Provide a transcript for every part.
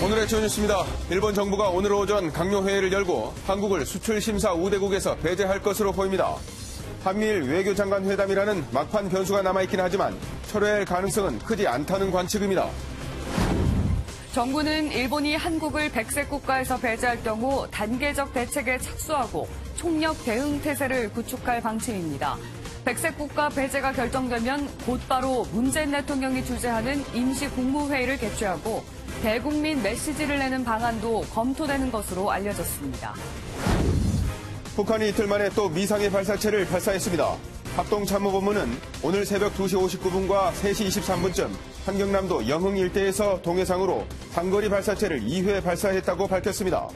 오늘의 주요 뉴스입니다. 일본 정부가 오늘 오전 강요회의를 열고 한국을 수출심사 우대국에서 배제할 것으로 보입니다. 한미일 외교장관 회담이라는 막판 변수가 남아있긴 하지만 철회할 가능성은 크지 않다는 관측입니다. 정부는 일본이 한국을 백색 국가에서 배제할 경우 단계적 대책에 착수하고 총력 대응 태세를 구축할 방침입니다. 백색 국가 배제가 결정되면 곧바로 문재인 대통령이 주재하는 임시 국무회의를 개최하고 대국민 메시지를 내는 방안도 검토되는 것으로 알려졌습니다. 북한이 이틀 만에 또 미상의 발사체를 발사했습니다. 합동참모본부는 오늘 새벽 2시 59분과 3시 23분쯤 한경남도 영흥 일대에서 동해상으로 단거리 발사체를 2회 발사했다고 밝혔습니다.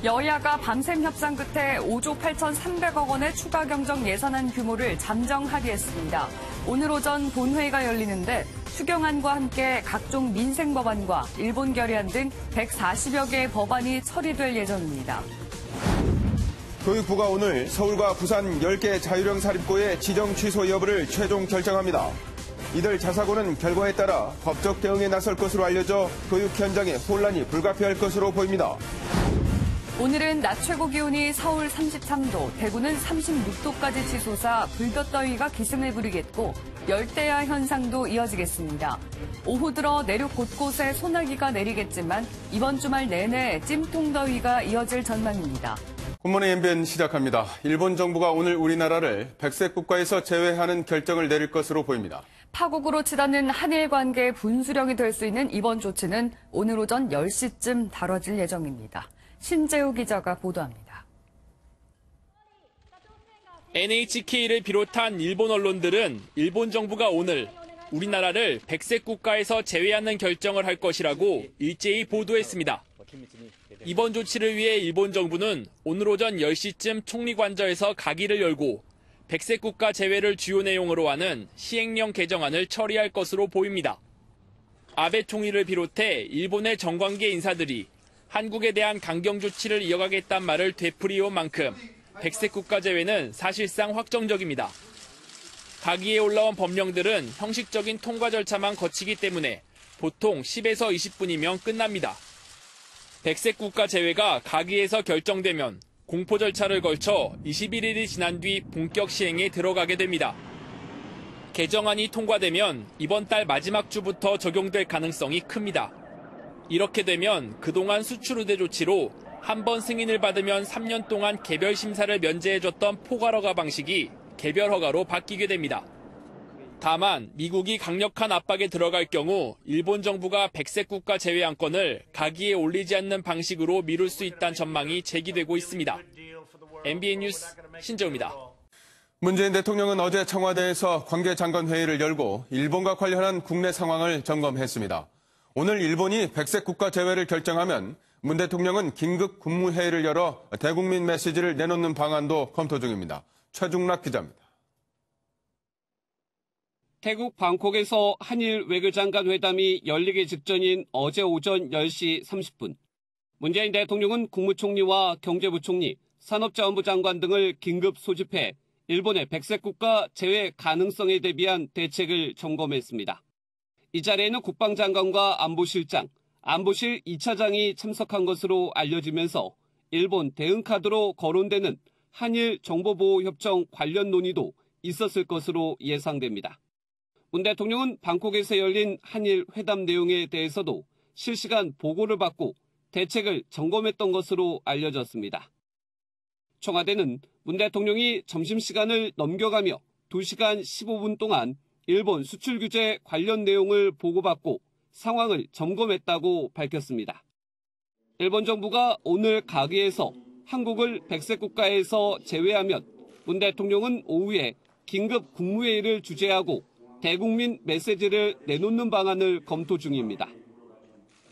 여야가 밤샘 협상 끝에 5조 8,300억 원의 추가 경정 예산안 규모를 잠정 합의했습니다. 오늘 오전 본회의가 열리는데 추경안과 함께 각종 민생 법안과 일본 결의안 등 140여 개의 법안이 처리될 예정입니다. 교육부가 오늘 서울과 부산 10개 자율형 사립고의 지정 취소 여부를 최종 결정합니다. 이들 자사고는 결과에 따라 법적 대응에 나설 것으로 알려져 교육 현장에 혼란이 불가피할 것으로 보입니다. 오늘은 낮 최고 기온이 서울 33도, 대구는 36도까지 치솟아 불볕더위가 기승을 부리겠고 열대야 현상도 이어지겠습니다. 오후 들어 내륙 곳곳에 소나기가 내리겠지만 이번 주말 내내 찜통더위가 이어질 전망입니다. 굿모닝 MBN 시작합니다. 일본 정부가 오늘 우리나라를 백색 국가에서 제외하는 결정을 내릴 것으로 보입니다. 파국으로 치닫는 한일 관계의 분수령이 될 수 있는 이번 조치는 오늘 오전 10시쯤 다뤄질 예정입니다. 신재우 기자가 보도합니다. NHK를 비롯한 일본 언론들은 일본 정부가 오늘 우리나라를 백색 국가에서 제외하는 결정을 할 것이라고 일제히 보도했습니다. 이번 조치를 위해 일본 정부는 오늘 오전 10시쯤 총리관저에서 가기를 열고 백색 국가 제외를 주요 내용으로 하는 시행령 개정안을 처리할 것으로 보입니다. 아베 총리를 비롯해 일본의 정관계 인사들이 한국에 대한 강경 조치를 이어가겠다는 말을 되풀이해온 만큼 백색 국가 제외는 사실상 확정적입니다. 가기에 올라온 법령들은 형식적인 통과 절차만 거치기 때문에 보통 10에서 20분이면 끝납니다. 백색 국가 제외가 가기에서 결정되면 공포 절차를 걸쳐 21일이 지난 뒤 본격 시행에 들어가게 됩니다. 개정안이 통과되면 이번 달 마지막 주부터 적용될 가능성이 큽니다. 이렇게 되면 그동안 수출 우대 조치로 한 번 승인을 받으면 3년 동안 개별 심사를 면제해줬던 포괄허가 방식이 개별 허가로 바뀌게 됩니다. 다만 미국이 강력한 압박에 들어갈 경우 일본 정부가 백색 국가 제외 안건을 가기에 올리지 않는 방식으로 미룰 수 있다는 전망이 제기되고 있습니다. MBN 뉴스 신재우입니다. 문재인 대통령은 어제 청와대에서 관계장관 회의를 열고 일본과 관련한 국내 상황을 점검했습니다. 오늘 일본이 백색 국가 제외를 결정하면 문 대통령은 긴급 국무회의를 열어 대국민 메시지를 내놓는 방안도 검토 중입니다. 최중락 기자입니다. 태국 방콕에서 한일 외교장관 회담이 열리기 직전인 어제 오전 10시 30분. 문재인 대통령은 국무총리와 경제부총리, 산업자원부 장관 등을 긴급 소집해 일본의 백색 국가 제외 가능성에 대비한 대책을 점검했습니다. 이 자리에는 국방장관과 안보실장, 안보실 2차장이 참석한 것으로 알려지면서 일본 대응카드로 거론되는 한일 정보보호협정 관련 논의도 있었을 것으로 예상됩니다. 문 대통령은 방콕에서 열린 한일 회담 내용에 대해서도 실시간 보고를 받고 대책을 점검했던 것으로 알려졌습니다. 청와대는 문 대통령이 점심시간을 넘겨가며 2시간 15분 동안 일본 수출 규제 관련 내용을 보고받고 상황을 점검했다고 밝혔습니다. 일본 정부가 오늘 가기에서 한국을 백색 국가에서 제외하면 문 대통령은 오후에 긴급 국무회의를 주재하고 대국민 메시지를 내놓는 방안을 검토 중입니다.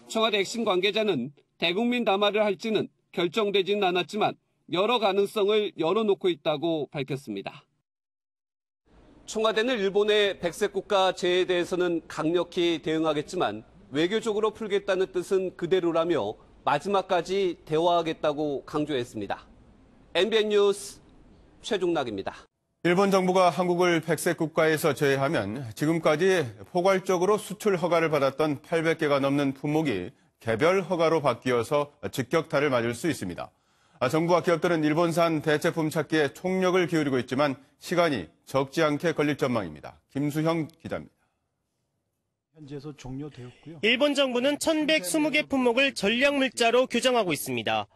청와대 핵심 관계자는 대국민 담화를 할지는 결정되지는 않았지만 여러 가능성을 열어놓고 있다고 밝혔습니다. 청와대는 일본의 백색 국가 제외에 대해서는 강력히 대응하겠지만 외교적으로 풀겠다는 뜻은 그대로라며 마지막까지 대화하겠다고 강조했습니다. MBN 뉴스 최중락입니다. 일본 정부가 한국을 백색 국가에서 제외하면 지금까지 포괄적으로 수출 허가를 받았던 800개가 넘는 품목이 개별 허가로 바뀌어서 직격탄을 맞을 수 있습니다. 정부와 기업들은 일본산 대체품 찾기에 총력을 기울이고 있지만 시간이 적지 않게 걸릴 전망입니다. 김수형 기자입니다. 현재에서 종료되었고요. 일본 정부는 1120개 품목을 전략물자로 규정하고 있습니다.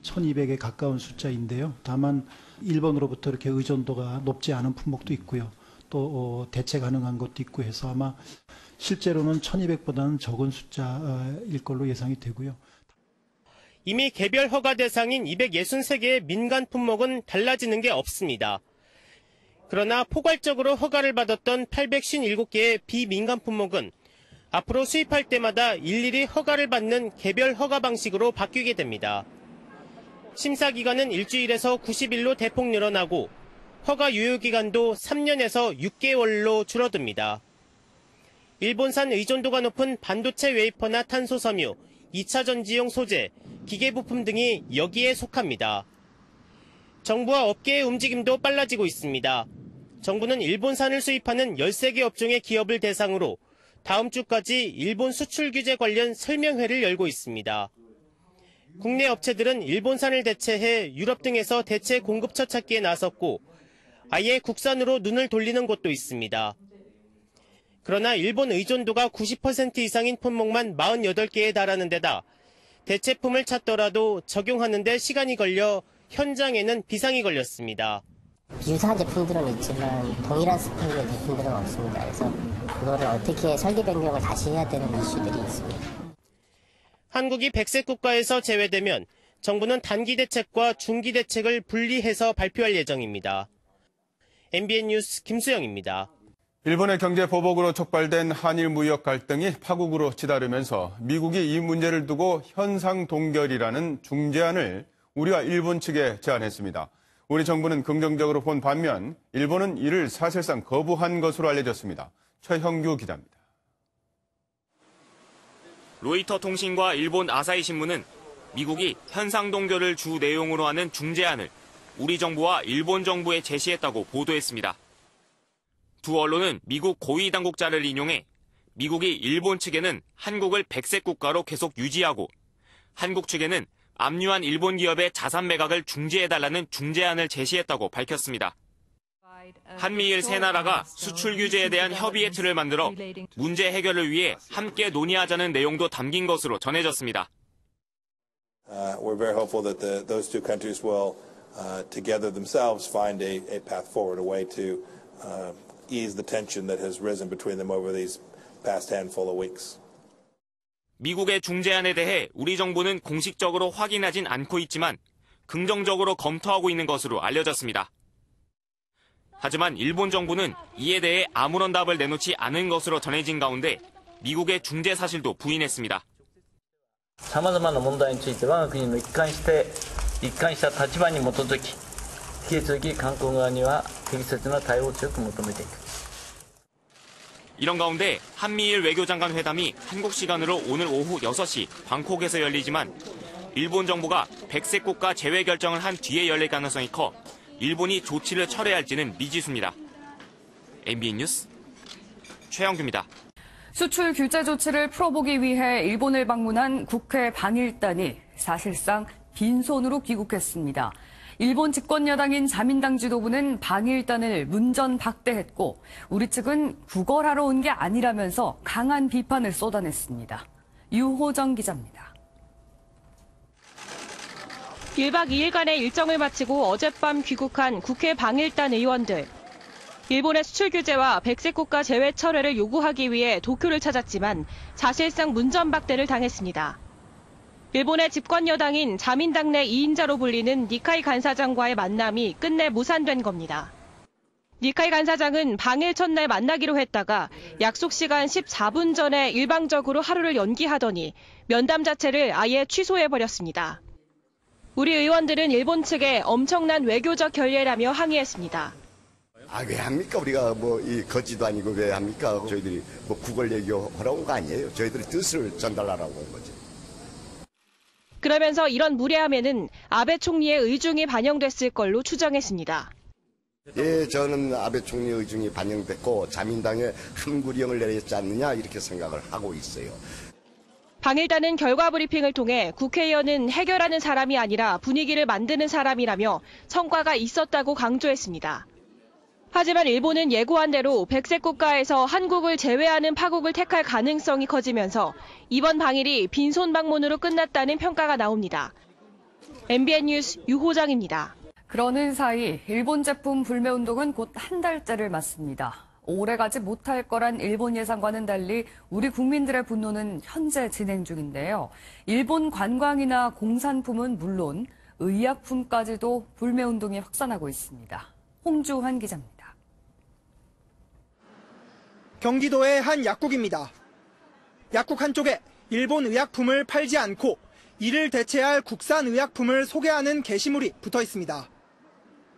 1200에 가까운 숫자인데요. 다만 일본으로부터 이렇게 의존도가 높지 않은 품목도 있고요. 또 대체 가능한 것도 있고 해서 아마 실제로는 1200보다는 적은 숫자일 걸로 예상이 되고요. 이미 개별 허가 대상인 263개의 민간 품목은 달라지는 게 없습니다. 그러나 포괄적으로 허가를 받았던 857개의 비민간 품목은 앞으로 수입할 때마다 일일이 허가를 받는 개별 허가 방식으로 바뀌게 됩니다. 심사 기간은 일주일에서 90일로 대폭 늘어나고 허가 유효 기간도 3년에서 6개월로 줄어듭니다. 일본산 의존도가 높은 반도체 웨이퍼나 탄소 섬유, 2차 전지용 소재, 기계 부품 등이 여기에 속합니다. 정부와 업계의 움직임도 빨라지고 있습니다. 정부는 일본산을 수입하는 13개 업종의 기업을 대상으로 다음 주까지 일본 수출 규제 관련 설명회를 열고 있습니다. 국내 업체들은 일본산을 대체해 유럽 등에서 대체 공급처 찾기에 나섰고 아예 국산으로 눈을 돌리는 곳도 있습니다. 그러나 일본 의존도가 90% 이상인 품목만 48개에 달하는 데다 대체품을 찾더라도 적용하는 데 시간이 걸려 현장에는 비상이 걸렸습니다. 유사한 제품들은 있지만 동일한 스펙의 제품들은 없습니다. 그래서 그거를 어떻게 설계 변경을 다시 해야 되는 이슈들이 있습니다. 한국이 백색 국가에서 제외되면 정부는 단기 대책과 중기 대책을 분리해서 발표할 예정입니다. MBN 뉴스 김수영입니다. 일본의 경제 보복으로 촉발된 한일 무역 갈등이 파국으로 치달으면서 미국이 이 문제를 두고 현상 동결이라는 중재안을 우리와 일본 측에 제안했습니다. 우리 정부는 긍정적으로 본 반면 일본은 이를 사실상 거부한 것으로 알려졌습니다. 최형규 기자입니다. 로이터 통신과 일본 아사히 신문은 미국이 현상 동결을 주 내용으로 하는 중재안을 우리 정부와 일본 정부에 제시했다고 보도했습니다. 두 언론은 미국 고위 당국자를 인용해 미국이 일본 측에는 한국을 백색 국가로 계속 유지하고 한국 측에는 압류한 일본 기업의 자산 매각을 중지해달라는 중재안을 제시했다고 밝혔습니다. 한미일 세 나라가 수출 규제에 대한 협의의 틀을 만들어 문제 해결을 위해 함께 논의하자는 내용도 담긴 것으로 전해졌습니다. We're very hopeful that those two countries will together themselves find a path forward, a way to ease the tension that has risen between them over these past handful of weeks. 미국의 중재안에 대해 우리 정부는 공식적으로 확인하진 않고 있지만 긍정적으로 검토하고 있는 것으로 알려졌습니다. 하지만 일본 정부는 이에 대해 아무런 답을 내놓지 않은 것으로 전해진 가운데 미국의 중재 사실도 부인했습니다. 様々な問題について我が国の一貫した立場に基づき、引き続き韓国側には適切な対応を強く求めていく。 이런 가운데 한미일 외교장관 회담이 한국 시간으로 오늘 오후 6시 방콕에서 열리지만 일본 정부가 백색 국가 제외 결정을 한 뒤에 열릴 가능성이 커 일본이 조치를 철회할지는 미지수입니다. MBN 뉴스 최영규입니다. 수출 규제 조치를 풀어보기 위해 일본을 방문한 국회 방일단이 사실상 빈손으로 귀국했습니다. 일본 집권여당인 자민당 지도부는 방일단을 문전박대했고 우리 측은 구걸하러 온 게 아니라면서 강한 비판을 쏟아냈습니다. 유호정 기자입니다. 1박 2일간의 일정을 마치고 어젯밤 귀국한 국회 방일단 의원들. 일본의 수출 규제와 백색 국가 제외 철회를 요구하기 위해 도쿄를 찾았지만 사실상 문전박대를 당했습니다. 일본의 집권 여당인 자민당 내 2인자로 불리는 니카이 간사장과의 만남이 끝내 무산된 겁니다. 니카이 간사장은 방일 첫날 만나기로 했다가 약속 시간 14분 전에 일방적으로 하루를 연기하더니 면담 자체를 아예 취소해버렸습니다. 우리 의원들은 일본 측에 엄청난 외교적 결례라며 항의했습니다. 왜 합니까? 우리가 이 거지도 아니고 왜 합니까? 저희들이 구걸 얘기하러 온 거 아니에요. 저희들이 뜻을 전달하라고 온 거지. 그러면서 이런 무례함에는 아베 총리의 의중이 반영됐을 걸로 추정했습니다. 예, 저는 아베 총리의 의중이 반영됐고 자민당에 한구령을 내렸지 않느냐 이렇게 생각을 하고 있어요. 방일단은 결과 브리핑을 통해 국회의원은 해결하는 사람이 아니라 분위기를 만드는 사람이라며 성과가 있었다고 강조했습니다. 하지만 일본은 예고한 대로 백색 국가에서 한국을 제외하는 파국을 택할 가능성이 커지면서 이번 방일이 빈손 방문으로 끝났다는 평가가 나옵니다. MBN 뉴스 유호정입니다. 그러는 사이 일본 제품 불매운동은 곧 한 달째를 맞습니다. 오래가지 못할 거란 일본 예상과는 달리 우리 국민들의 분노는 현재 진행 중인데요. 일본 관광이나 공산품은 물론 의약품까지도 불매운동이 확산하고 있습니다. 홍주환 기자입니다. 경기도의 한 약국입니다. 약국 한쪽에 일본 의약품을 팔지 않고 이를 대체할 국산 의약품을 소개하는 게시물이 붙어 있습니다.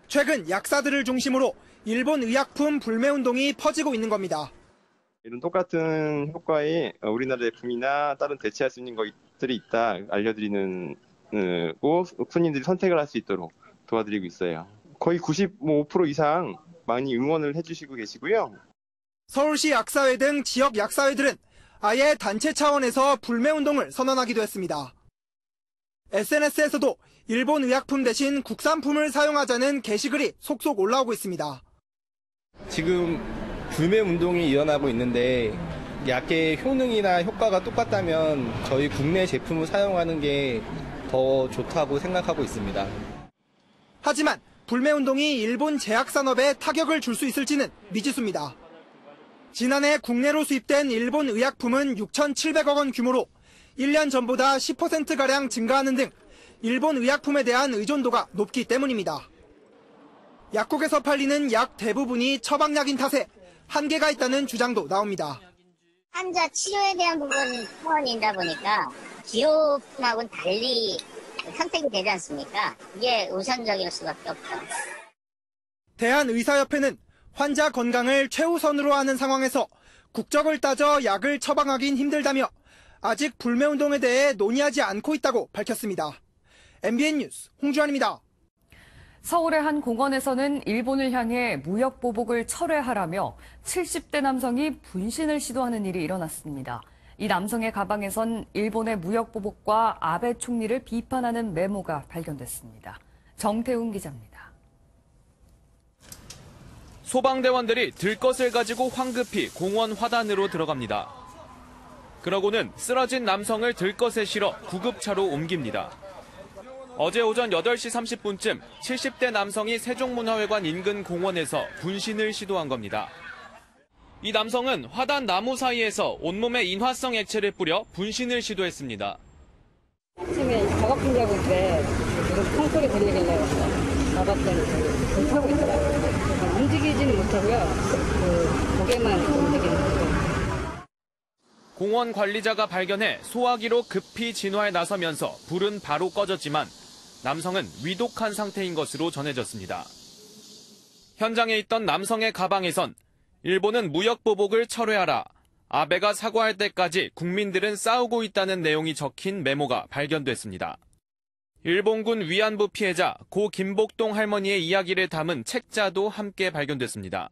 최근 약사들을 중심으로 일본 의약품 불매운동이 퍼지고 있는 겁니다. 이런 똑같은 효과의 우리나라 제품이나 다른 대체할 수 있는 것들이 있다 알려드리는 고 손님들이 선택을 할 수 있도록 도와드리고 있어요. 거의 95% 이상 많이 응원을 해주시고 계시고요. 서울시 약사회 등 지역 약사회들은 아예 단체 차원에서 불매운동을 선언하기도 했습니다. SNS에서도 일본 의약품 대신 국산품을 사용하자는 게시글이 속속 올라오고 있습니다. 지금 불매 운동이 일어나고 있는데 약의 효능이나 효과가 똑같다면 저희 국내 제품을 사용하는 게 더 좋다고 생각하고 있습니다. 하지만 불매 운동이 일본 제약 산업에 타격을 줄 수 있을지는 미지수입니다. 지난해 국내로 수입된 일본 의약품은 6,700억 원 규모로 1년 전보다 10%가량 증가하는 등 일본 의약품에 대한 의존도가 높기 때문입니다. 약국에서 팔리는 약 대부분이 처방약인 탓에 한계가 있다는 주장도 나옵니다. 환자 치료에 대한 부분 차원이다 보니까 기호품하고는 달리 선택이 되지 않습니까? 이게 우선적일 수밖에 없죠. 대한의사협회는 환자 건강을 최우선으로 하는 상황에서 국적을 따져 약을 처방하긴 힘들다며 아직 불매운동에 대해 논의하지 않고 있다고 밝혔습니다. MBN 뉴스 홍주환입니다. 서울의 한 공원에서는 일본을 향해 무역보복을 철회하라며 70대 남성이 분신을 시도하는 일이 일어났습니다. 이 남성의 가방에선 일본의 무역보복과 아베 총리를 비판하는 메모가 발견됐습니다. 정태웅 기자입니다. 소방대원들이 들것을 가지고 황급히 공원 화단으로 들어갑니다. 그러고는 쓰러진 남성을 들것에 실어 구급차로 옮깁니다. 어제 오전 8시 30분쯤 70대 남성이 세종문화회관 인근 공원에서 분신을 시도한 겁니다. 이 남성은 화단 나무 사이에서 온몸에 인화성 액체를 뿌려 분신을 시도했습니다. 아침에 작업 준비하고 있는데 콩소리 들리길래 나봤더니 못하고 있더라고요. 움직이지는 못하고요. 고개만 움직이는 거죠. 공원 관리자가 발견해 소화기로 급히 진화에 나서면서 불은 바로 꺼졌지만 남성은 위독한 상태인 것으로 전해졌습니다. 현장에 있던 남성의 가방에선 일본은 무역보복을 철회하라, 아베가 사과할 때까지 국민들은 싸우고 있다는 내용이 적힌 메모가 발견됐습니다. 일본군 위안부 피해자 고 김복동 할머니의 이야기를 담은 책자도 함께 발견됐습니다.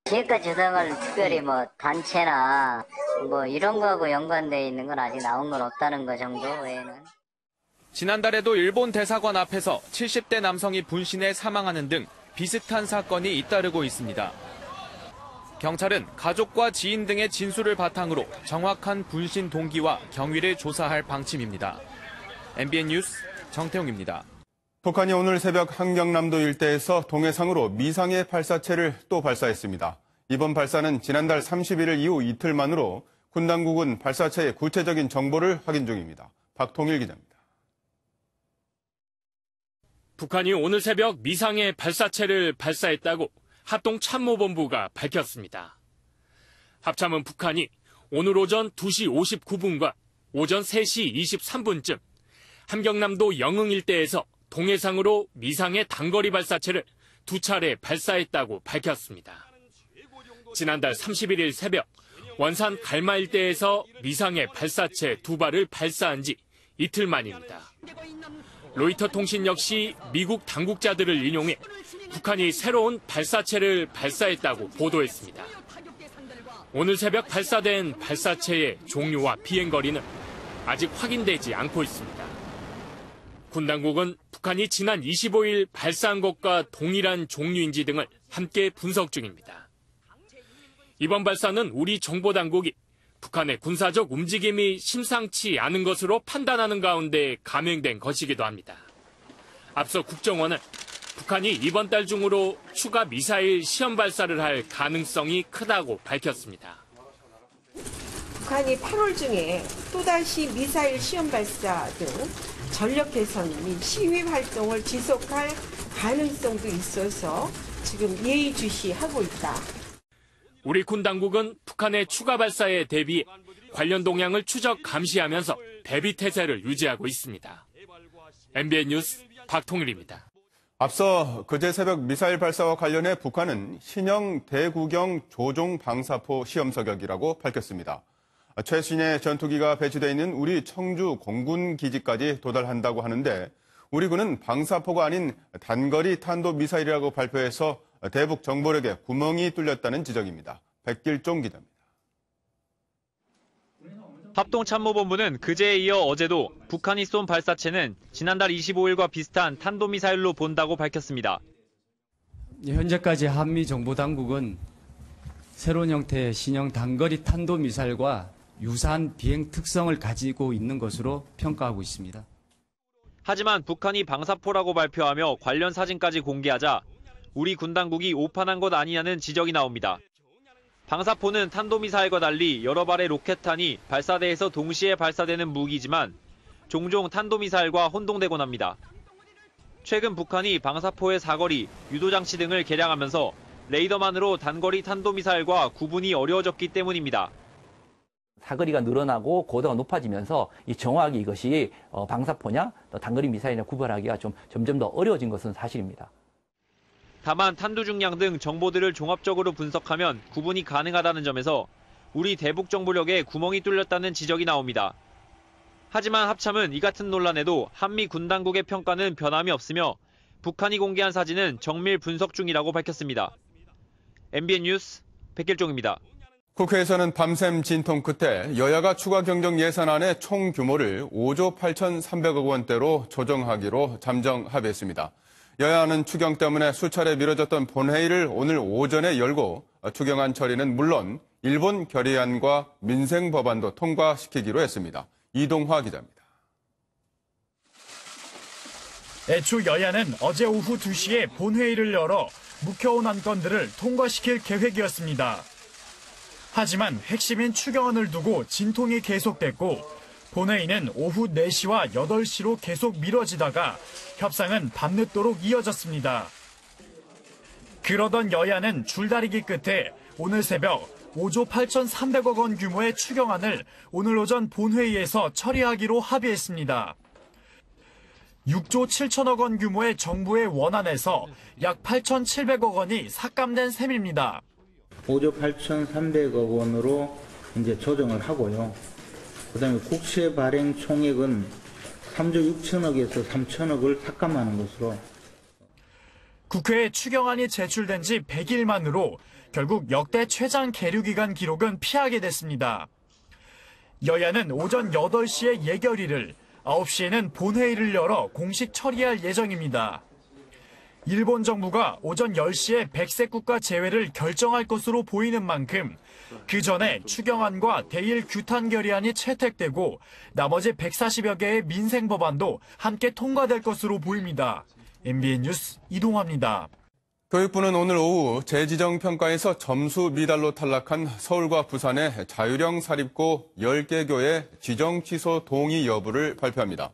기획과 주장을 특별히 단체나 이런 거하고 연관되어 있는 건 아직 나온 건 없다는 거 정도 외에는. 지난달에도 일본 대사관 앞에서 70대 남성이 분신해 사망하는 등 비슷한 사건이 잇따르고 있습니다. 경찰은 가족과 지인 등의 진술을 바탕으로 정확한 분신 동기와 경위를 조사할 방침입니다. MBN 뉴스 정태웅입니다. 북한이 오늘 새벽 한경남도 일대에서 동해상으로 미상의 발사체를 또 발사했습니다. 이번 발사는 지난달 31일 이후 이틀 만으로 군 당국은 발사체의 구체적인 정보를 확인 중입니다. 박통일 기자입니다. 북한이 오늘 새벽 미상의 발사체를 발사했다고 합동참모본부가 밝혔습니다. 합참은 북한이 오늘 오전 2시 59분과 오전 3시 23분쯤 함경남도 영흥 일대에서 동해상으로 미상의 단거리 발사체를 2차례 발사했다고 밝혔습니다. 지난달 31일 새벽 원산 갈마 일대에서 미상의 발사체 2발을 발사한 지 이틀 만입니다. 로이터 통신 역시 미국 당국자들을 인용해 북한이 새로운 발사체를 발사했다고 보도했습니다. 오늘 새벽 발사된 발사체의 종류와 비행거리는 아직 확인되지 않고 있습니다. 군 당국은 북한이 지난 25일 발사한 것과 동일한 종류인지 등을 함께 분석 중입니다. 이번 발사는 우리 정보당국이 북한의 군사적 움직임이 심상치 않은 것으로 판단하는 가운데 감행된 것이기도 합니다. 앞서 국정원은 북한이 이번 달 중으로 추가 미사일 시험 발사를 할 가능성이 크다고 밝혔습니다. 북한이 8월 중에 또다시 미사일 시험 발사 등 전력 개선 및 시위 활동을 지속할 가능성도 있어서 지금 예의주시하고 있다. 우리 군 당국은 북한의 추가 발사에 대비해 관련 동향을 추적 감시하면서 대비 태세를 유지하고 있습니다. MBN 뉴스 박통일입니다. 앞서 그제 새벽 미사일 발사와 관련해 북한은 신형 대구경 조종 방사포 시험 사격이라고 밝혔습니다. 최신의 전투기가 배치되어 있는 우리 청주 공군 기지까지 도달한다고 하는데 우리 군은 방사포가 아닌 단거리 탄도미사일이라고 발표해서 대북 정보력에 구멍이 뚫렸다는 지적입니다. 백길종 기자입니다. 합동참모본부는 그제에 이어 어제도 북한이 쏜 발사체는 지난달 25일과 비슷한 탄도미사일로 본다고 밝혔습니다. 현재까지 한미정보당국은 새로운 형태의 신형 단거리 탄도미사일과 유사한 비행 특성을 가지고 있는 것으로 평가하고 있습니다. 하지만 북한이 방사포라고 발표하며 관련 사진까지 공개하자 우리 군 당국이 오판한 것 아니냐는 지적이 나옵니다. 방사포는 탄도미사일과 달리 여러 발의 로켓탄이 발사대에서 동시에 발사되는 무기지만 종종 탄도미사일과 혼동되곤 합니다. 최근 북한이 방사포의 사거리, 유도장치 등을 개량하면서 레이더만으로 단거리 탄도미사일과 구분이 어려워졌기 때문입니다. 사거리가 늘어나고 고도가 높아지면서 이 정확히 이것이 방사포냐 또 단거리 미사일이냐 구별하기가 좀 점점 더 어려워진 것은 사실입니다. 다만 탄두 중량 등 정보들을 종합적으로 분석하면 구분이 가능하다는 점에서 우리 대북 정보력에 구멍이 뚫렸다는 지적이 나옵니다. 하지만 합참은 이 같은 논란에도 한미 군 당국의 평가는 변함이 없으며 북한이 공개한 사진은 정밀 분석 중이라고 밝혔습니다. MBN 뉴스 백길종입니다. 국회에서는 밤샘 진통 끝에 여야가 추가 경정 예산안의 총 규모를 5조 8,300억 원대로 조정하기로 잠정 합의했습니다. 여야는 추경 때문에 수차례 미뤄졌던 본회의를 오늘 오전에 열고 추경안 처리는 물론 일본 결의안과 민생 법안도 통과시키기로 했습니다. 이동화 기자입니다. 애초 여야는 어제 오후 2시에 본회의를 열어 묵혀온 안건들을 통과시킬 계획이었습니다. 하지만 핵심인 추경안을 두고 진통이 계속됐고 본회의는 오후 4시와 8시로 계속 미뤄지다가 협상은 밤늦도록 이어졌습니다. 그러던 여야는 줄다리기 끝에 오늘 새벽 5조 8,300억 원 규모의 추경안을 오늘 오전 본회의에서 처리하기로 합의했습니다. 6조 7천억 원 규모의 정부의 원안에서 약 8,700억 원이 삭감된 셈입니다. 5조 8,300억 원으로 이제 조정을 하고요. 그다음에 국채 발행 총액은 3조 6천억에서 3천억을 삭감하는 것으로. 국회에 추경안이 제출된 지 100일 만으로 결국 역대 최장 계류 기간 기록은 피하게 됐습니다. 여야는 오전 8시에 예결위를, 9시에는 본회의를 열어 공식 처리할 예정입니다. 일본 정부가 오전 10시에 백색 국가 제외를 결정할 것으로 보이는 만큼 그 전에 추경안과 대일 규탄 결의안이 채택되고 나머지 140여 개의 민생 법안도 함께 통과될 것으로 보입니다. MBN 뉴스 이동화입니다. 교육부는 오늘 오후 재지정 평가에서 점수 미달로 탈락한 서울과 부산의 자율형 사립고 10개 교의 지정 취소 동의 여부를 발표합니다.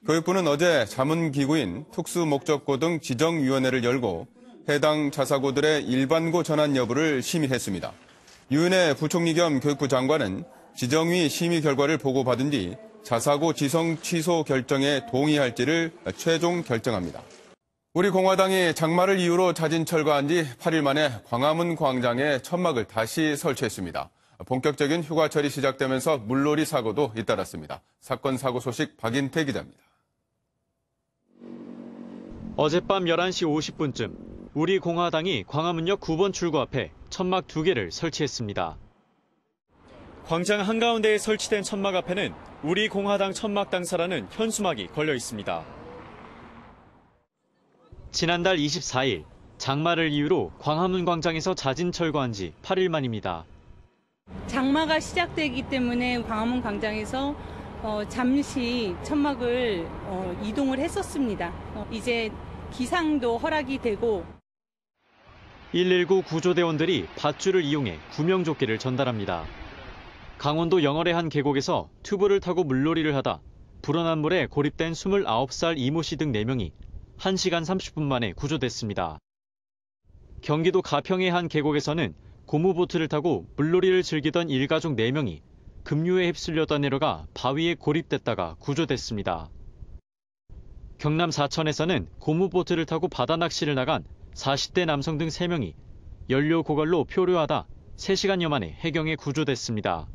교육부는 어제 자문기구인 특수목적고 등 지정위원회를 열고 해당 자사고들의 일반고 전환 여부를 심의했습니다. 유은혜 부총리 겸 교육부 장관은 지정위 심의 결과를 보고받은 뒤 자사고 지정 취소 결정에 동의할지를 최종 결정합니다. 우리 공화당이 장마를 이유로 자진 철거한 지 8일 만에 광화문 광장에 천막을 다시 설치했습니다. 본격적인 휴가철이 시작되면서 물놀이 사고도 잇따랐습니다. 사건 사고 소식 박인태 기자입니다. 어젯밤 11시 50분쯤 우리 공화당이 광화문역 9번 출구 앞에 천막 2개를 설치했습니다. 광장 한가운데에 설치된 천막 앞에는 우리 공화당 천막 당사라는 현수막이 걸려 있습니다. 지난달 24일 장마를 이유로 광화문 광장에서 자진 철거한 지 8일 만입니다. 장마가 시작되기 때문에 광화문 광장에서 잠시 천막을 이동을 했었습니다. 이제 기상도 허락이 되고 119 구조대원들이 밧줄을 이용해 구명조끼를 전달합니다. 강원도 영월의 한 계곡에서 튜브를 타고 물놀이를 하다 불어난 물에 고립된 29살 이모 씨 등 4명이 1시간 30분 만에 구조됐습니다. 경기도 가평의 한 계곡에서는 고무보트를 타고 물놀이를 즐기던 일가족 4명이 급류에 휩쓸려다 내려가 바위에 고립됐다가 구조됐습니다. 경남 사천에서는 고무보트를 타고 바다 낚시를 나간 40대 남성 등 3명이 연료 고갈로 표류하다 3시간여 만에 해경에 구조됐습니다.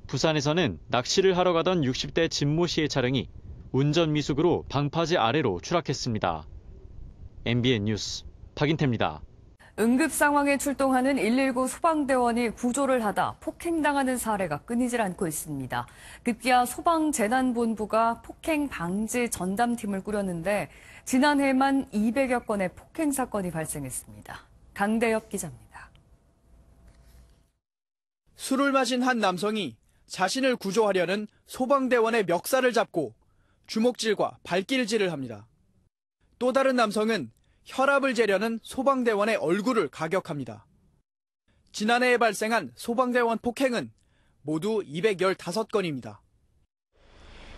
부산에서는 낚시를 하러 가던 60대 진모 씨의 차량이 운전 미숙으로 방파제 아래로 추락했습니다. MBN 뉴스 박인태입니다. 응급 상황에 출동하는 119 소방대원이 구조를 하다 폭행당하는 사례가 끊이질 않고 있습니다. 급기야 소방재난본부가 폭행 방지 전담팀을 꾸렸는데 지난해에만 200여 건의 폭행 사건이 발생했습니다. 강대엽 기자입니다. 술을 마신 한 남성이 자신을 구조하려는 소방대원의 멱살을 잡고 주먹질과 발길질을 합니다. 또 다른 남성은 혈압을 재려는 소방대원의 얼굴을 가격합니다. 지난해에 발생한 소방대원 폭행은 모두 215건입니다.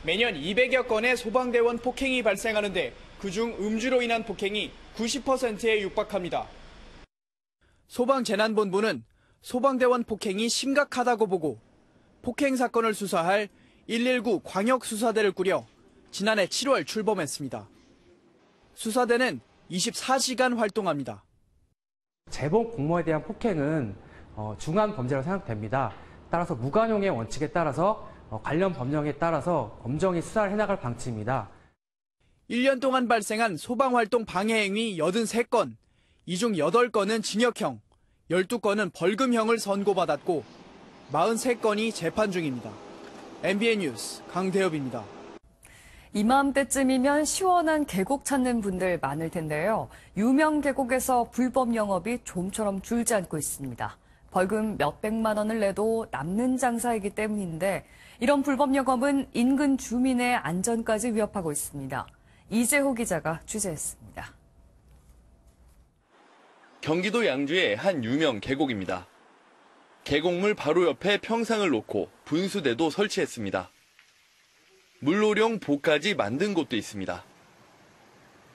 매년 200여 건의 소방대원 폭행이 발생하는데 그중 음주로 인한 폭행이 90%에 육박합니다. 소방재난본부는 소방대원 폭행이 심각하다고 보고 폭행 사건을 수사할 119 광역수사대를 꾸려 지난해 7월 출범했습니다. 수사대는 24시간 활동합니다. 재범 공무원에 대한 폭행은 중한 범죄라고 생각됩니다. 따라서 무관용의 원칙에 따라서 관련 법령에 따라서 엄정히 수사를 해나갈 방침입니다. 1년 동안 발생한 소방활동 방해 행위 83건, 이 중 8건은 징역형, 12건은 벌금형을 선고받았고 43건이 재판 중입니다. MBN 뉴스 강대엽입니다. 이맘때쯤이면 시원한 계곡 찾는 분들 많을 텐데요. 유명 계곡에서 불법 영업이 좀처럼 줄지 않고 있습니다. 벌금 몇백만 원을 내도 남는 장사이기 때문인데 이런 불법 영업은 인근 주민의 안전까지 위협하고 있습니다. 이재호 기자가 취재했습니다. 경기도 양주의 한 유명 계곡입니다. 계곡물 바로 옆에 평상을 놓고 분수대도 설치했습니다. 물놀이용 보까지 만든 곳도 있습니다.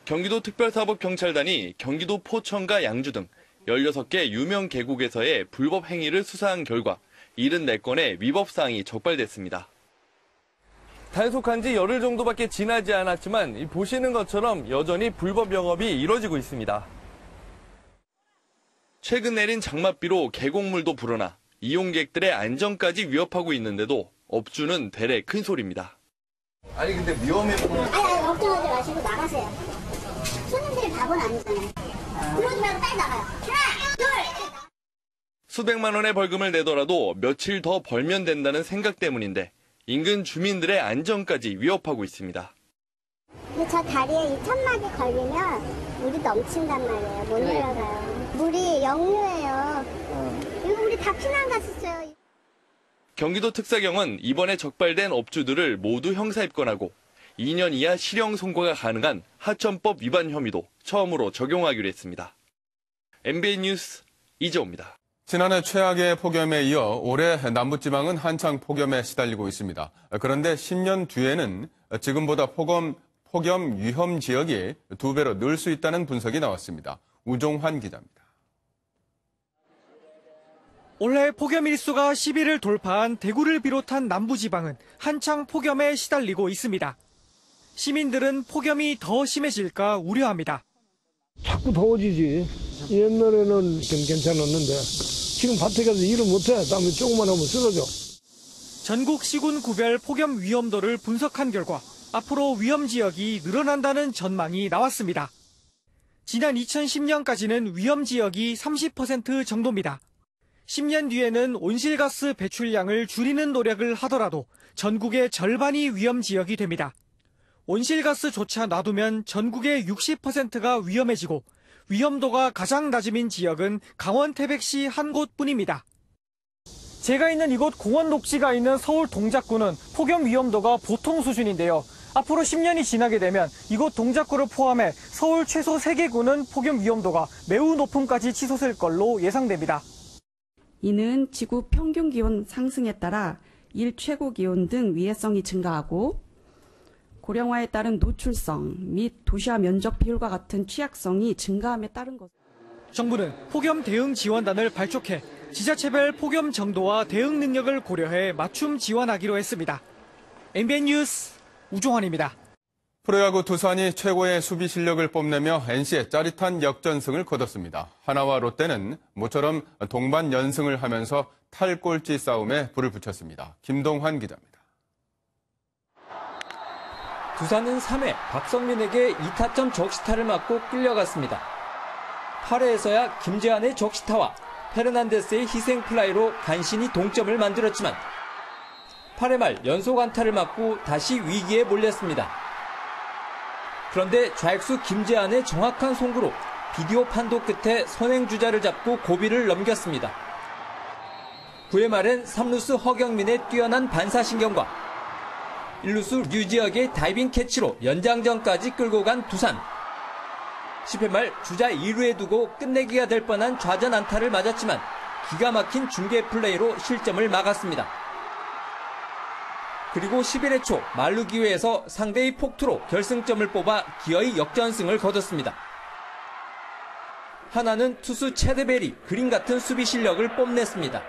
경기도 특별사법경찰단이 경기도 포천과 양주 등 16개 유명 계곡에서의 불법 행위를 수사한 결과 74건의 위법사항이 적발됐습니다. 단속한 지 열흘 정도밖에 지나지 않았지만 보시는 것처럼 여전히 불법 영업이 이뤄지고 있습니다. 최근 내린 장맛비로 계곡물도 불어나 이용객들의 안전까지 위협하고 있는데도 업주는 되레 큰 소리입니다. 아니 근데 위험해 보이는... 아니 걱정하지 마시고 나가세요. 손님들이 답은 아니잖아요. 그러지 말고 빨리 나가요. 하나, 둘! 수백만 원의 벌금을 내더라도 며칠 더 벌면 된다는 생각 때문인데 인근 주민들의 안전까지 위협하고 있습니다. 저 다리에 이 천막이 걸리면 물이 넘친단 말이에요. 못 내려가요. 물이 역류해요. 이거 우리 다 피난 갔었어요. 경기도 특사경은 이번에 적발된 업주들을 모두 형사 입건하고 2년 이하 실형 선고가 가능한 하천법 위반 혐의도 처음으로 적용하기로 했습니다. MBN 뉴스 이재호입니다. 지난해 최악의 폭염에 이어 올해 남부지방은 한창 폭염에 시달리고 있습니다. 그런데 10년 뒤에는 지금보다 폭염 위험 지역이 2배로 늘 수 있다는 분석이 나왔습니다. 우종환 기자입니다. 올해 폭염 일수가 10일을 돌파한 대구를 비롯한 남부지방은 한창 폭염에 시달리고 있습니다. 시민들은 폭염이 더 심해질까 우려합니다. 자꾸 더워지지. 옛날에는 괜찮았는데 지금 밭에 가서 일을 못해. 다음에 조금만 하면 쓰러져. 전국 시군 구별 폭염 위험도를 분석한 결과 앞으로 위험 지역이 늘어난다는 전망이 나왔습니다. 지난 2010년까지는 위험 지역이 30% 정도입니다. 10년 뒤에는 온실가스 배출량을 줄이는 노력을 하더라도 전국의 절반이 위험 지역이 됩니다. 온실가스조차 놔두면 전국의 60%가 위험해지고 위험도가 가장 낮음인 지역은 강원 태백시 한 곳뿐입니다. 제가 있는 이곳 공원 녹지가 있는 서울 동작구는 폭염 위험도가 보통 수준인데요. 앞으로 10년이 지나게 되면 이곳 동작구를 포함해 서울 최소 3개 구는 폭염 위험도가 매우 높음까지 치솟을 걸로 예상됩니다. 이는 지구 평균 기온 상승에 따라 일 최고 기온 등 위해성이 증가하고 고령화에 따른 노출성 및 도시화 면적 비율과 같은 취약성이 증가함에 따른 것. 정부는 폭염 대응 지원단을 발족해 지자체별 폭염 정도와 대응 능력을 고려해 맞춤 지원하기로 했습니다. MBN 뉴스 우종환입니다. 프로야구 두산이 최고의 수비 실력을 뽐내며 NC의 짜릿한 역전승을 거뒀습니다. 하나와 롯데는 모처럼 동반 연승을 하면서 탈꼴찌 싸움에 불을 붙였습니다. 김동환 기자입니다. 두산은 3회 박성민에게 2타점 적시타를 맞고 끌려갔습니다. 8회에서야 김재환의 적시타와 페르난데스의 희생플라이로 간신히 동점을 만들었지만 8회 말 연속 안타를 맞고 다시 위기에 몰렸습니다. 그런데 좌익수 김재환의 정확한 송구로 비디오 판독 끝에 선행주자를 잡고 고비를 넘겼습니다. 9회 말엔 3루수 허경민의 뛰어난 반사신경과 1루수 류지혁의 다이빙 캐치로 연장전까지 끌고 간 두산. 10회 말 주자 2루에 두고 끝내기가 될 뻔한 좌전 안타를 맞았지만 기가 막힌 중계 플레이로 실점을 막았습니다. 그리고 11회 초 만루 기회에서 상대의 폭투로 결승점을 뽑아 기어이 역전승을 거뒀습니다. 하나는 투수 체드벨이 그림 같은 수비 실력을 뽐냈습니다.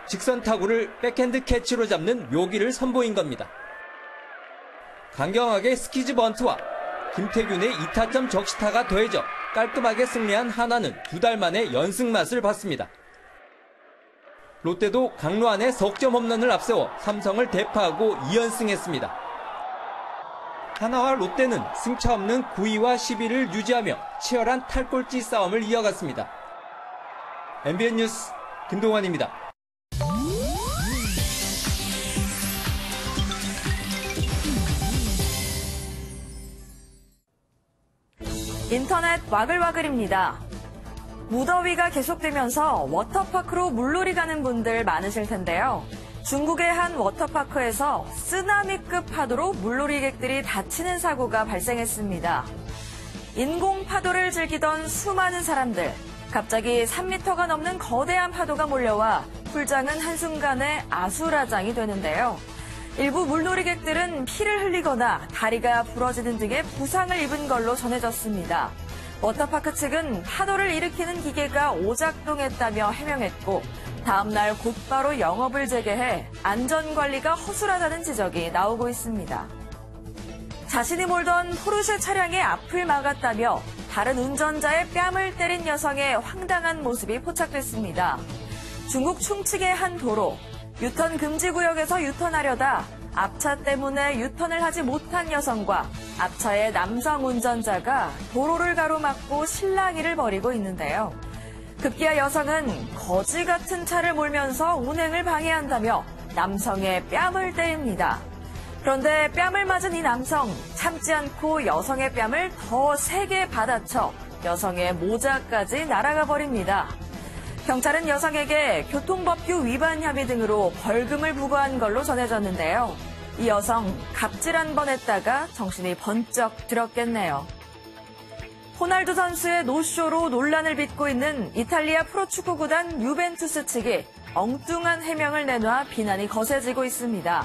직선 타구를 백핸드 캐치로 잡는 묘기를 선보인 겁니다. 강경하게 스키즈 번트와 김태균의 2타점 적시타가 더해져 깔끔하게 승리한 하나는 2달 만에 연승 맛을 봤습니다. 롯데도 강로안의 석점 홈런을 앞세워 삼성을 대파하고 2연승했습니다. 하나와 롯데는 승차 없는 9위와 10위를 유지하며 치열한 탈꼴찌 싸움을 이어갔습니다. MBN 뉴스 김동환입니다. 인터넷 와글와글입니다. 무더위가 계속되면서 워터파크로 물놀이 가는 분들 많으실 텐데요. 중국의 한 워터파크에서 쓰나미급 파도로 물놀이객들이 다치는 사고가 발생했습니다. 인공 파도를 즐기던 수많은 사람들, 갑자기 3m가 넘는 거대한 파도가 몰려와 풀장은 한순간에 아수라장이 되는데요. 일부 물놀이객들은 피를 흘리거나 다리가 부러지는 등의 부상을 입은 걸로 전해졌습니다. 워터파크 측은 파도를 일으키는 기계가 오작동했다며 해명했고 다음 날 곧바로 영업을 재개해 안전관리가 허술하다는 지적이 나오고 있습니다. 자신이 몰던 포르쉐 차량의 앞을 막았다며 다른 운전자의 뺨을 때린 여성의 황당한 모습이 포착됐습니다. 중국 충칭의 한 도로, 유턴 금지 구역에서 유턴하려다 앞차 때문에 유턴을 하지 못한 여성과 앞차의 남성 운전자가 도로를 가로막고 실랑이를 벌이고 있는데요. 급기야 여성은 거지 같은 차를 몰면서 운행을 방해한다며 남성의 뺨을 때립니다. 그런데 뺨을 맞은 이 남성, 참지 않고 여성의 뺨을 더 세게 받아쳐 여성의 모자까지 날아가 버립니다. 경찰은 여성에게 교통법규 위반 혐의 등으로 벌금을 부과한 걸로 전해졌는데요. 이 여성 갑질 한 번 했다가 정신이 번쩍 들었겠네요. 호날두 선수의 노쇼로 논란을 빚고 있는 이탈리아 프로축구 구단 유벤투스 측이 엉뚱한 해명을 내놔 비난이 거세지고 있습니다.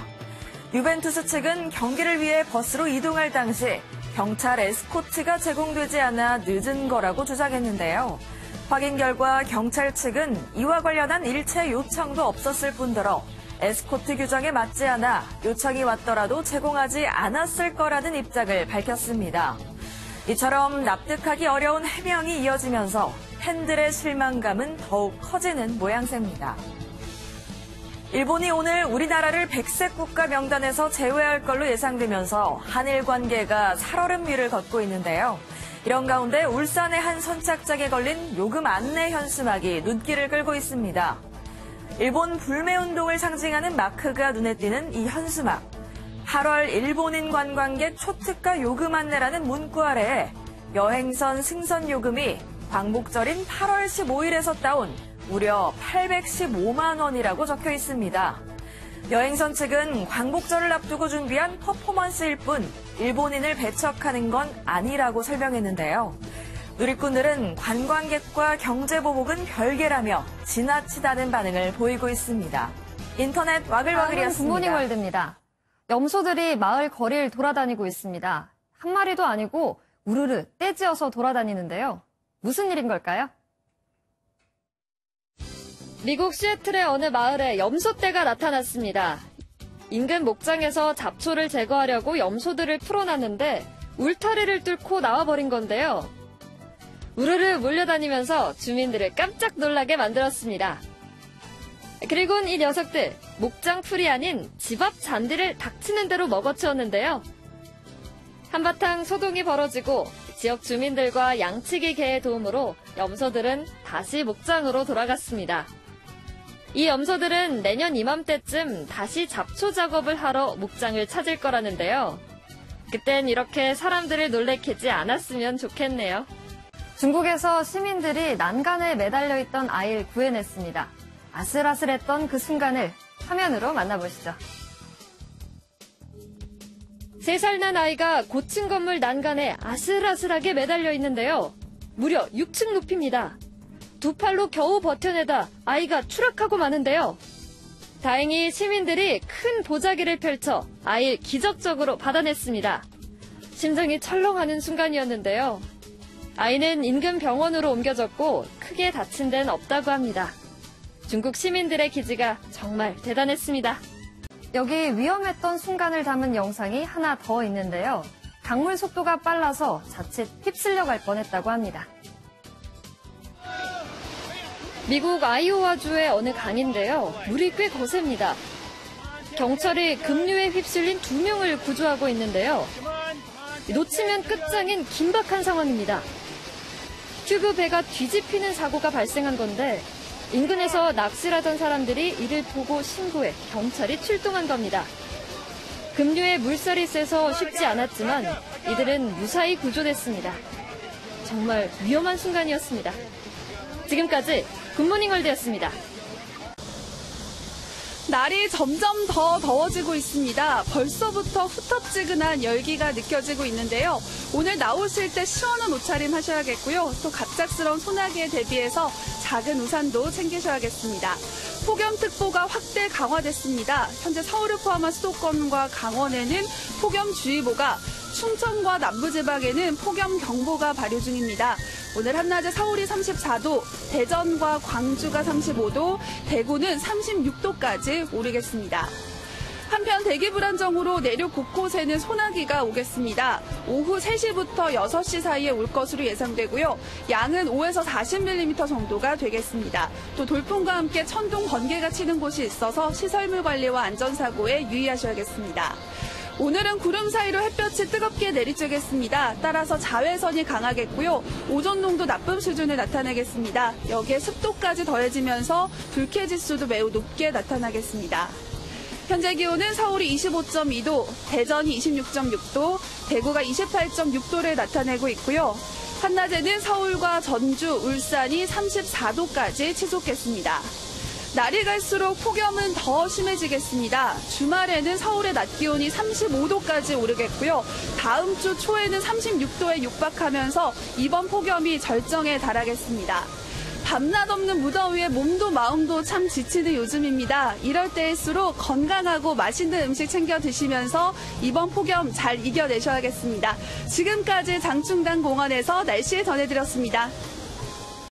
유벤투스 측은 경기를 위해 버스로 이동할 당시 경찰 에스코트가 제공되지 않아 늦은 거라고 주장했는데요. 확인 결과 경찰 측은 이와 관련한 일체 요청도 없었을 뿐더러 에스코트 규정에 맞지 않아 요청이 왔더라도 제공하지 않았을 거라는 입장을 밝혔습니다. 이처럼 납득하기 어려운 해명이 이어지면서 팬들의 실망감은 더욱 커지는 모양새입니다. 일본이 오늘 우리나라를 백색 국가 명단에서 제외할 걸로 예상되면서 한일 관계가 살얼음 위를 걷고 있는데요. 이런 가운데 울산의 한 선착장에 걸린 요금 안내 현수막이 눈길을 끌고 있습니다. 일본 불매운동을 상징하는 마크가 눈에 띄는 이 현수막. 8월 일본인 관광객 초특가 요금 안내라는 문구 아래에 여행선 승선 요금이 광복절인 8월 15일에서 따온 무려 815만 원이라고 적혀 있습니다. 여행선 측은 광복절을 앞두고 준비한 퍼포먼스일 뿐 일본인을 배척하는 건 아니라고 설명했는데요. 누리꾼들은 관광객과 경제보복은 별개라며 지나치다는 반응을 보이고 있습니다. 인터넷 와글와글이었습니다. 굿모닝 월드입니다. 염소들이 마을 거리를 돌아다니고 있습니다. 한 마리도 아니고 우르르 떼지어서 돌아다니는데요. 무슨 일인 걸까요? 미국 시애틀의 어느 마을에 염소떼가 나타났습니다. 인근 목장에서 잡초를 제거하려고 염소들을 풀어놨는데 울타리를 뚫고 나와버린 건데요. 우르르 몰려다니면서 주민들을 깜짝 놀라게 만들었습니다. 그리고는 이 녀석들 목장 풀이 아닌 집 앞 잔디를 닥치는 대로 먹어치웠는데요. 한바탕 소동이 벌어지고 지역 주민들과 양치기 개의 도움으로 염소들은 다시 목장으로 돌아갔습니다. 이 염소들은 내년 이맘때쯤 다시 잡초 작업을 하러 목장을 찾을 거라는데요. 그땐 이렇게 사람들을 놀래키지 않았으면 좋겠네요. 중국에서 시민들이 난간에 매달려 있던 아이를 구해냈습니다. 아슬아슬했던 그 순간을 화면으로 만나보시죠. 3살 난 아이가 고층 건물 난간에 아슬아슬하게 매달려 있는데요. 무려 6층 높이입니다. 두 팔로 겨우 버텨내다 아이가 추락하고 마는데요. 다행히 시민들이 큰 보자기를 펼쳐 아이를 기적적으로 받아냈습니다. 심장이 철렁하는 순간이었는데요. 아이는 인근 병원으로 옮겨졌고 크게 다친 데는 없다고 합니다. 중국 시민들의 기지가 정말 대단했습니다. 여기 위험했던 순간을 담은 영상이 하나 더 있는데요. 강물 속도가 빨라서 자칫 휩쓸려 갈 뻔했다고 합니다. 미국 아이오와주의 어느 강인데요. 물이 꽤 거셉니다. 경찰이 급류에 휩쓸린 2명을 구조하고 있는데요. 놓치면 끝장인 긴박한 상황입니다. 튜브 배가 뒤집히는 사고가 발생한 건데 인근에서 낚시를 하던 사람들이 이를 보고 신고해 경찰이 출동한 겁니다. 급류에 물살이 세서 쉽지 않았지만 이들은 무사히 구조됐습니다. 정말 위험한 순간이었습니다. 지금까지 굿모닝 월드였습니다. 날이 점점 더 더워지고 있습니다. 벌써부터 후텁지근한 열기가 느껴지고 있는데요. 오늘 나오실 때 시원한 옷차림 하셔야겠고요. 또 갑작스러운 소나기에 대비해서 작은 우산도 챙기셔야겠습니다. 폭염특보가 확대 강화됐습니다. 현재 서울을 포함한 수도권과 강원에는 폭염주의보가, 충청과 남부지방에는 폭염경보가 발효 중입니다. 오늘 한낮에 서울이 34도, 대전과 광주가 35도, 대구는 36도까지 오르겠습니다. 한편 대기 불안정으로 내륙 곳곳에는 소나기가 오겠습니다. 오후 3시부터 6시 사이에 올 것으로 예상되고요. 양은 5에서 40mm 정도가 되겠습니다. 또 돌풍과 함께 천둥, 번개가 치는 곳이 있어서 시설물 관리와 안전사고에 유의하셔야겠습니다. 오늘은 구름 사이로 햇볕이 뜨겁게 내리쬐겠습니다. 따라서 자외선이 강하겠고요. 오존농도 나쁨 수준을 나타내겠습니다. 여기에 습도까지 더해지면서 불쾌지수도 매우 높게 나타나겠습니다. 현재 기온은 서울이 25.2도, 대전이 26.6도, 대구가 28.6도를 나타내고 있고요. 한낮에는 서울과 전주, 울산이 34도까지 치솟겠습니다. 날이 갈수록 폭염은 더 심해지겠습니다. 주말에는 서울의 낮 기온이 35도까지 오르겠고요. 다음 주 초에는 36도에 육박하면서 이번 폭염이 절정에 달하겠습니다. 밤낮 없는 무더위에 몸도 마음도 참 지치는 요즘입니다. 이럴 때일수록 건강하고 맛있는 음식 챙겨 드시면서 이번 폭염 잘 이겨내셔야겠습니다. 지금까지 장충당 공원에서 날씨 전해드렸습니다.